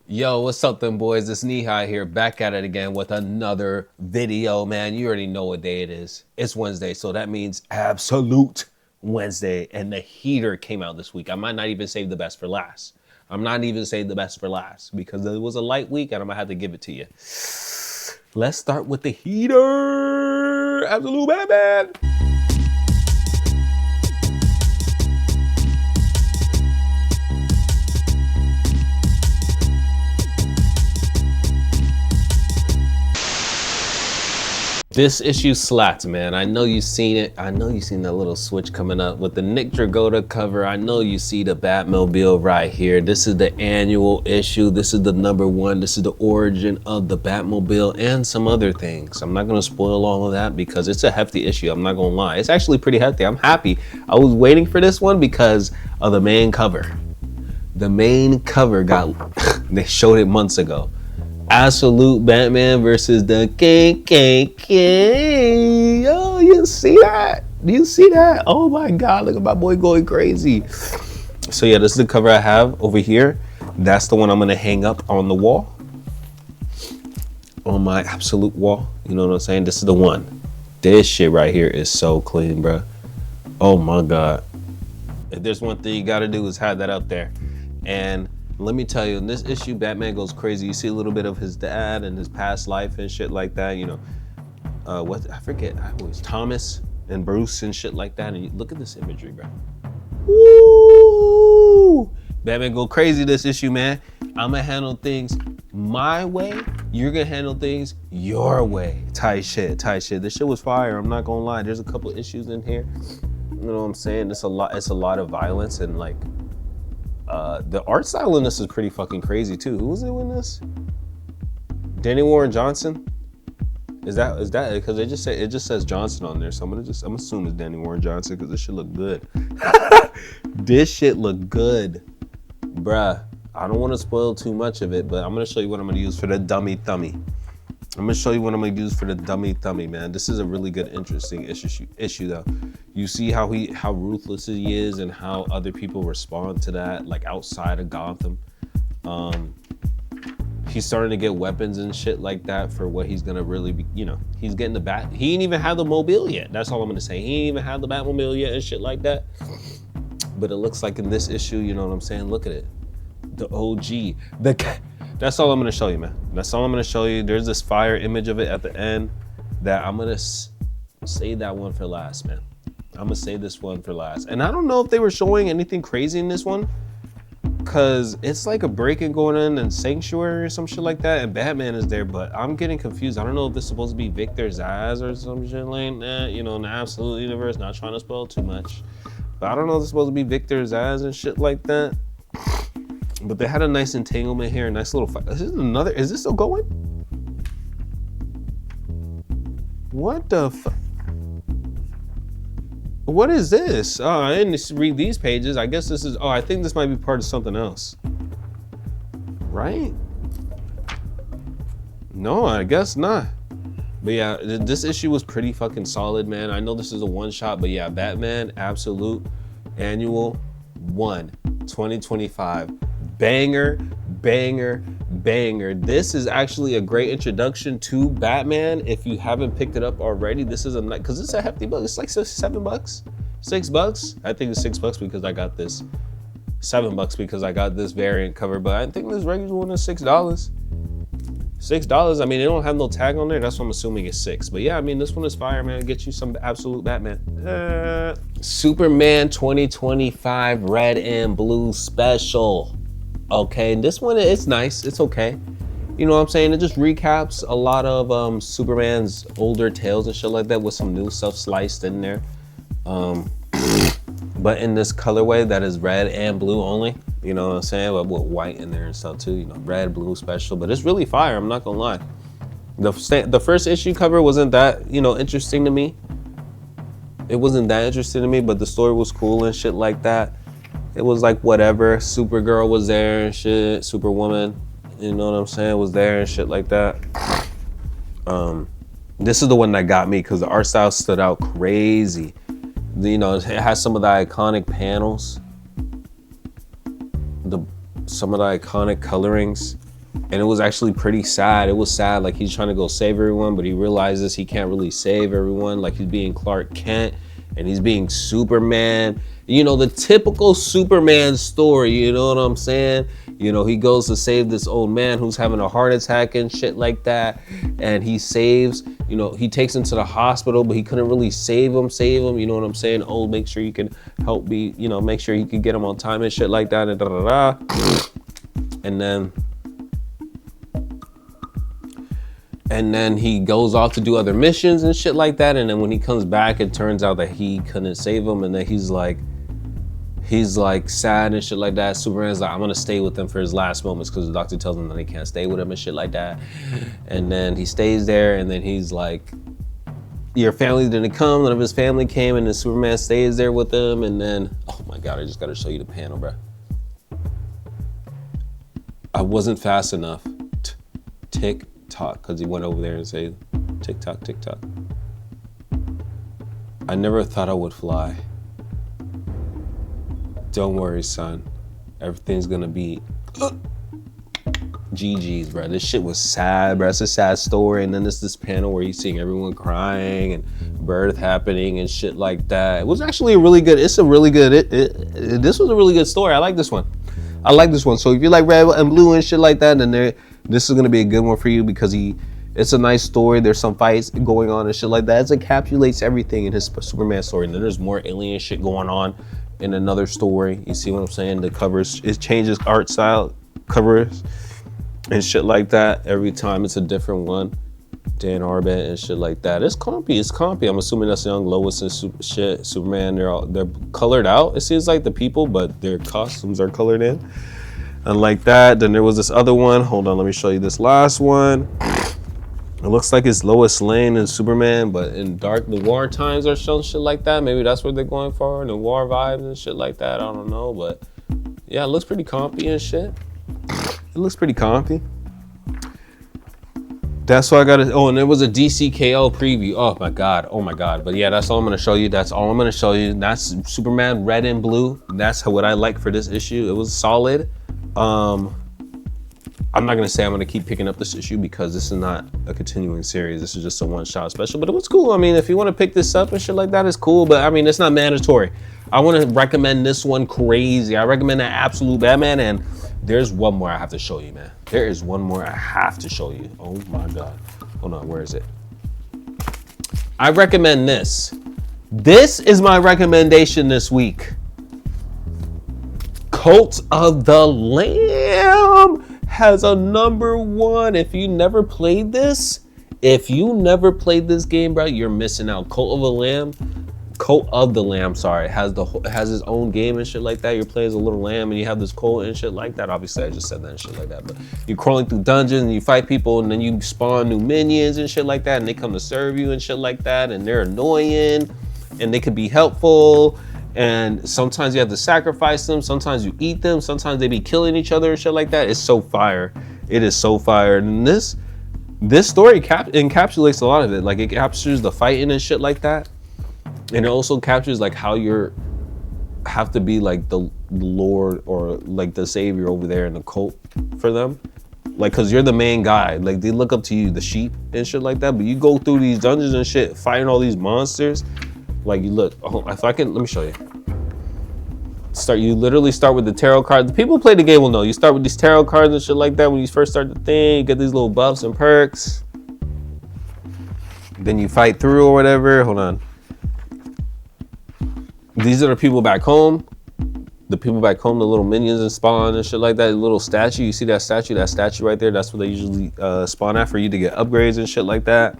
Yo, what's up, them boys? It's Knee here, back at it again with another video, man. You already know what day it is. It's Wednesday, so that means absolute Wednesday, and the heater came out this week. I might not even save the best for last. I'm not even saying the best for last because it was a light week, and I'm gonna have to give it to you. Let's start with the heater. Absolute Batman. This issue slapped, man. I know you've seen it. I know you've seen that little switch coming up with the Nick Dragotta cover. I know you see the Batmobile right here. This is the annual issue. This is the #1. This is the origin of the Batmobile and some other things. I'm not gonna spoil all of that because it's a hefty issue. I'm not gonna lie. It's actually pretty hefty. I'm happy. I was waiting for this one because of the main cover. The main cover they showed it months ago. Absolute Batman versus the KKK. Oh, you see that? Do you see that? Oh my God, look at my boy going crazy. So yeah, this is the cover I have over here. That's the one I'm gonna hang up on the wall. On my absolute wall. You know what I'm saying? This is the one. This shit right here is so clean, bro. Oh my God. If there's one thing you gotta do is have that up there. And let me tell you, in this issue, Batman goes crazy. You see a little bit of his dad and his past life and shit like that. You know, what I forget, it was Thomas and Bruce and shit like that. And you, look at this imagery, bro. Woo! Batman go crazy this issue, man. I'm gonna handle things my way. You're gonna handle things your way. Tight shit, tight shit. This shit was fire. I'm not gonna lie. There's a couple issues in here. You know what I'm saying? It's a lot of violence and like. The art style in this is pretty fucking crazy too. Who was it in this? Danny Warren Johnson? Is that because it just says Johnson on there, so I'm assuming it's Danny Warren Johnson because this shit look good. This shit look good, bruh. I don't want to spoil too much of it, but I'm gonna show you what I'm gonna use for the dummy thummy. I'm gonna show you what I'm gonna use for the dummy thummy, man. This is a really good, interesting issue though. You see how ruthless he is and how other people respond to that, like outside of Gotham. He's starting to get weapons and shit like that for what he's gonna really be, you know, he's getting the bat. He ain't even had the mobile yet. That's all I'm gonna say. He ain't even had the Batmobile yet and shit like that. But it looks like in this issue, you know what I'm saying? Look at it. The OG. That's all I'm gonna show you, man. That's all I'm gonna show you. There's this fire image of it at the end that I'm gonna save that one for last, man. I'm gonna save this one for last. And I don't know if they were showing anything crazy in this one, cause it's like a break-in going on in Sanctuary or some shit like that, and Batman is there, but I'm getting confused. I don't know if this is supposed to be Victor Zsasz or some shit like that, you know, in the absolute universe, not trying to spoil too much. But I don't know if it's supposed to be Victor Zsasz and shit like that. But they had a nice entanglement here, a nice little fight. Is this still going? What the fuck? What is this? Oh, I didn't read these pages. I guess this is, I think this might be part of something else. Right? No, I guess not. But yeah, this issue was pretty fucking solid, man. I know this is a one shot, but yeah, Batman Absolute Annual 1, 2025. Banger, banger, banger. This is actually a great introduction to Batman. If you haven't picked it up already, this is because it's a hefty book. It's like $7, $6. I think it's $6 because I got this. $7 because I got this variant cover, but I think this regular one is $6. $6. I mean, they don't have no tag on there. That's what I'm assuming it's $6. But yeah, I mean, this one is fire, man. Get you some absolute Batman. Superman 2025 Red and Blue Special. Okay, this one, it's nice. It's okay. You know what I'm saying? It just recaps a lot of Superman's older tales and shit like that with some new stuff sliced in there. But in this colorway that is red and blue only. You know what I'm saying? But with white in there and stuff too. You know, red, blue special. But it's really fire. I'm not gonna lie. The first issue cover wasn't that, you know, interesting to me. It wasn't that interesting to me, but the story was cool and shit like that. It was like whatever. Supergirl was there and shit. Superwoman, you know what I'm saying, was there and shit like that. This is the one that got me because the art style stood out crazy. You know, it has some of the iconic panels, some of the iconic colorings. And it was actually pretty sad. It was sad, like he's trying to go save everyone, but he realizes he can't really save everyone. Like he's being Clark Kent and he's being Superman. You know, the typical Superman story, you know what I'm saying? You know, he goes to save this old man who's having a heart attack and shit like that. And he saves, you know, he takes him to the hospital, but he couldn't really save him, you know what I'm saying? Oh, make sure you can help me, you know, make sure you can get him on time and shit like that and da da da. And then he goes off to do other missions and shit like that. And then when he comes back, it turns out that he couldn't save him. And then he's like sad and shit like that. Superman's like, I'm gonna stay with him for his last moments because the doctor tells him that he can't stay with him and shit like that. And then he stays there and then he's like, your family didn't come, none of his family came, and then Superman stays there with him. And then, oh my God, I just gotta show you the panel, bro. I wasn't fast enough. Tick tock, because he went over there and said, tick tock, tick tock. I never thought I would fly. Don't worry, son. Everything's gonna be GG's, bro. This shit was sad, bro. It's a sad story. And then there's this panel where you're seeing everyone crying and birth happening and shit like that. It was actually a really good, this was a really good story. I like this one. I like this one. So if you like red and blue and shit like that, then this is gonna be a good one for you because it's a nice story. There's some fights going on and shit like that. It encapsulates everything in his Superman story. And then there's more alien shit going on in another story. You see what I'm saying? The covers, it changes art style, covers and shit like that. Every time it's a different one. Dan Arbet and shit like that. It's compy. I'm assuming that's young Lois and Superman. They're colored out. It seems like the people, but their costumes are colored in. And like that. Then there was this other one. Hold on, let me show you this last one. It looks like it's Lois Lane and Superman, but in dark noir times or some shit like that. Maybe that's what they're going for, noir vibes and shit like that. I don't know, but yeah, it looks pretty compy and shit. It looks pretty compy. That's why I got it. Oh, and there was a DCKO preview. Oh my God. But yeah, that's all I'm gonna show you. That's Superman red and blue. That's what I like for this issue. It was solid. I'm not gonna say I'm gonna keep picking up this issue because this is not a continuing series. This is just a one-shot special, but it was cool. I mean, if you want to pick this up and shit like that, it's cool. But I mean, it's not mandatory. I want to recommend this one crazy. I recommend that Absolute Batman, and there's one more I have to show you, man. There is one more I have to show you. Oh my God. Hold on, where is it? I recommend this. This is my recommendation this week. Cult of the Lamb has a #1. If you never played this game, bro, you're missing out. Cult of the Lamb, sorry, has his own game and shit like that. You're playing as a little lamb and you have this cult and shit like that. Obviously, I just said that and shit like that, but you're crawling through dungeons and you fight people and then you spawn new minions and shit like that, and they come to serve you and shit like that, and they're annoying and they could be helpful. And sometimes you have to sacrifice them. Sometimes you eat them. Sometimes they be killing each other and shit like that. It's so fire. It is so fire. And this story encapsulates a lot of it. Like, it captures the fighting and shit like that. And it also captures like how have to be like the Lord or like the savior over there in the cult for them. Like, cause you're the main guy. Like, they look up to you, the sheep and shit like that. But you go through these dungeons and shit, fighting all these monsters. Like, you look, let me show you. You literally start with the tarot cards. The people who play the game will know. You start with these tarot cards and shit like that when you first start the thing. You get these little buffs and perks. Then you fight through or whatever. Hold on. These are the people back home. The people back home, the little minions and spawn and shit like that. The little statue, you see that statue right there? That's what they usually spawn at for you to get upgrades and shit like that.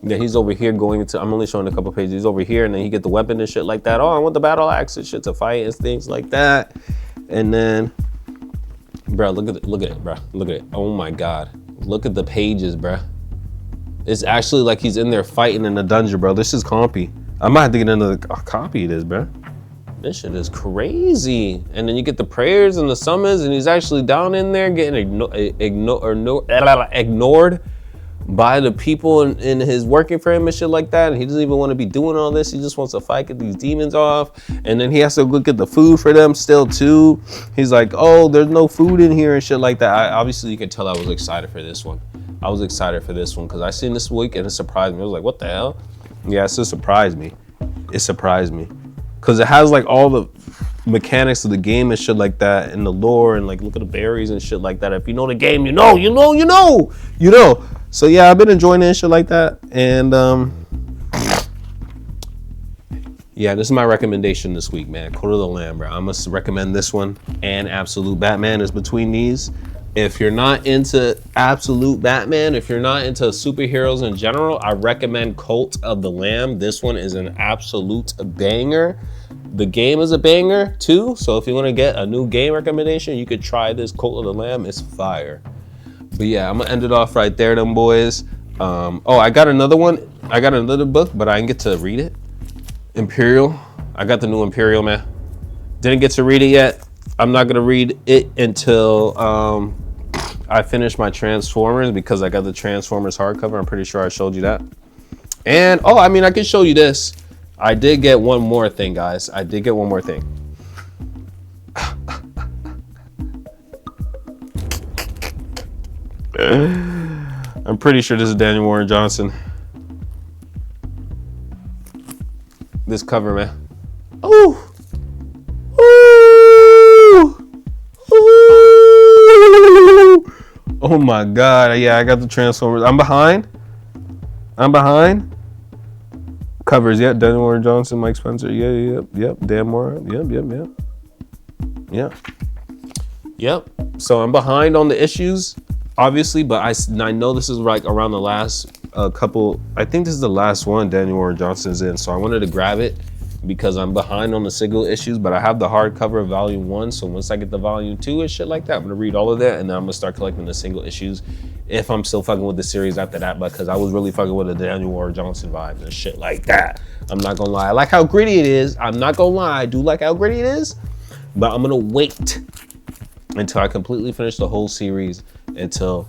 Yeah, he's over here going into, I'm only showing a couple pages. He's over here and then he get the weapon and shit like that. Oh, I want the battle axe and shit to fight and things like that. And then, bro, look at it, bro. Look at it. Oh my God. Look at the pages, bro. It's actually like he's in there fighting in the dungeon, bro. This is compy. I might have to get another copy of this, bro. This shit is crazy. And then you get the prayers and the summons, and he's actually down in there getting ignored by the people in his working for him and shit like that, and he doesn't even want to be doing all this. He just wants to fight, get these demons off, and then he has to go get the food for them still too. He's like, oh, there's no food in here and shit like that. Obviously you can tell I was excited for this one. I was excited for this one because I seen this week and it surprised me. I was like, what the hell? Yeah, it still surprised me. It surprised me because it has like all the mechanics of the game and shit like that, and the lore, and like look at the berries and shit like that. If you know the game, you know. So yeah, I've been enjoying it and shit like that. And yeah, this is my recommendation this week, man. Cult of the Lamb, bro. I must recommend this one, and Absolute Batman is between these. If you're not into Absolute Batman, if you're not into superheroes in general, I recommend Cult of the Lamb. This one is an absolute banger. The game is a banger too. So if you want to get a new game recommendation, you could try this Cult of the Lamb. It's fire. But yeah, I'm gonna end it off right there, them boys. Oh, I got another one. I got another book, but I didn't get to read it. Imperial. I got the new Imperial, man. Didn't get to read it yet. I'm not gonna read it until I finish my Transformers, because I got the Transformers hardcover. I'm pretty sure I showed you that. And oh, I mean, I can show you this. I did get one more thing, guys. I did get one more thing. I'm pretty sure this is Daniel Warren Johnson. This cover, man. Oh. Oh my God. Yeah, I got the Transformers. I'm behind. Covers, yeah. Daniel Warren Johnson, Mike Spencer. Yep. Dan Moore. Yep. So I'm behind on the issues, obviously, but I know this is like around the last couple. I think this is the last one Daniel Warren Johnson's in. So I wanted to grab it because I'm behind on the single issues, but I have the hardcover of volume 1. So once I get the volume 2 and shit like that, I'm gonna read all of that, and then I'm gonna start collecting the single issues if I'm still fucking with the series after that, because I was really fucking with the Daniel Warren Johnson vibes and shit like that. I'm not gonna lie. I like how gritty it is. I'm not gonna lie. I do like how gritty it is, but I'm gonna wait until I completely finish the whole series, until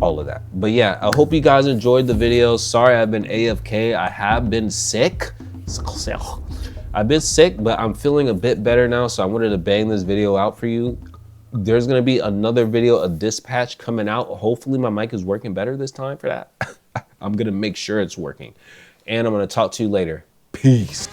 all of that. But yeah, I hope you guys enjoyed the video. Sorry I've been AFK. I have been sick. I've been sick, but I'm feeling a bit better now, so I wanted to bang this video out for you. There's gonna be another video of Dispatch coming out. Hopefully my mic is working better this time for that. I'm gonna make sure it's working. And I'm gonna talk to you later. Peace.